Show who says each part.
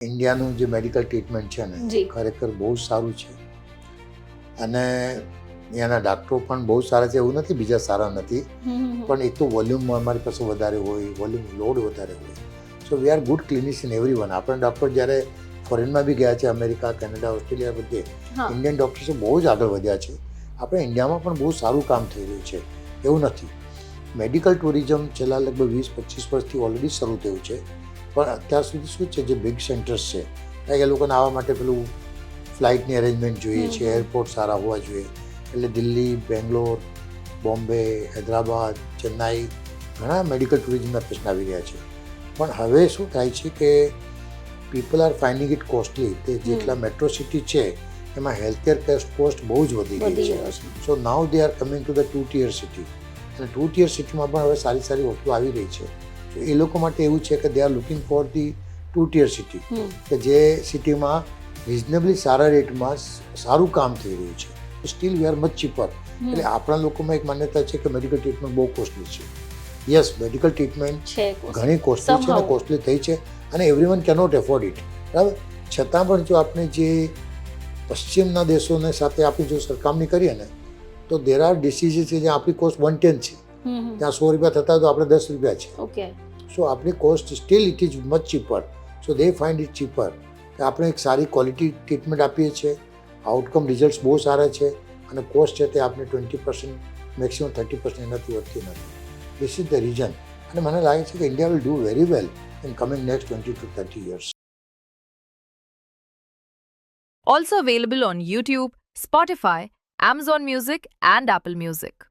Speaker 1: ઇન્ડિયાનું જે medical treatment છે ને
Speaker 2: જી.
Speaker 1: ખરેખર બહુ જ સારું છે અને અહીંયાના ડાક્ટરો પણ બહુ સારા છે, એવું નથી બીજા સારા નથી, પણ એક તો વોલ્યુમ અમારી પાસે વધારે હોય, વોલ્યુમ લોડ વધારે હોય. So we are good clinician every one. આપણે ડૉક્ટર જ્યારે ફોરેનમાં બી ગયા છે, અમેરિકા, કેનેડા, ઓસ્ટ્રેલિયા, બધે ઇન્ડિયન ડૉક્ટર્સો બહુ જ આગળ વધ્યા છે. આપણે ઇન્ડિયામાં પણ બહુ સારું કામ થઈ રહ્યું છે, એવું નથી. મેડિકલ ટુરિઝમ છેલ્લા લગભગ 20-25 વર્ષથી ઓલરેડી શરૂ થયું છે, પણ અત્યાર સુધી શું છે, જે બિગ સેન્ટર્સ છે એ લોકોને આવવા માટે પેલું ફ્લાઇટની અરેન્જમેન્ટ જોઈએ છે, એરપોર્ટ સારા હોવા જોઈએ. એટલે દિલ્હી, બેંગ્લોર, બોમ્બે, હૈદરાબાદ, ચેન્નાઈ ઘણા મેડિકલ ટુરિઝમના પેશન્ટ આવી રહ્યા છે. પણ હવે શું થાય છે કે people are finding it costly. તે જેટલા મેટ્રો સિટી છે એમાં હેલ્થકેર કોસ્ટ બહુ જ વધી ગઈ છે. So now they are coming to the 2 tier city. અને 2 tier સિટીમાં પણ હવે સારી સારી વસ્તુ આવી રહી છે. તો એ લોકો માટે એવું છે કે they are looking for the 2 tier city, કે જે સિટીમાં રિઝનેબલી સારા રેટમાં સારું કામ થઈ રહ્યું છે. Steel we are much cheaper. એટલે આપણા લોકોમાં એક માન્યતા છે કે મેડિકલ ટ્રીટમેન્ટ બહુ કોસ્ટલી છે. યસ, મેડિકલ ટ્રીટમેન્ટ ઘણી કોસ્ટલી છે અને કોસ્ટલી થઈ છે અને એવરીવન કેનોટ એફોર્ડ ઇટ, બરાબર. છતાં પણ જો આપણે જે પશ્ચિમના દેશોને સાથે આપણી જો સરખામણી કરીએ ને તો દેર આર ડિસીઝીસ છે જ્યાં આપણી કોસ્ટ 110 છે, ત્યાં 100 રૂપિયા થતા હોય તો આપણે 10 રૂપિયા છે.
Speaker 2: ઓકે.
Speaker 1: સો આપણી cost steel it is much cheaper. So they find it cheaper કે આપણે એક સારી ક્વોલિટી ટ્રીટમેન્ટ આપીએ છીએ, આઉટકમ રિઝલ્ટ્સ બહુ સારા છે અને કોસ્ટ છે તે આપણે 20%, મેક્સિમમ 30% એનાથી વધતી નથી. This is the reason. અને મને લાગે છે કે India will do very well in coming next 20 to 30 years.
Speaker 3: Also available on YouTube, Spotify, Amazon Music, and Apple Music.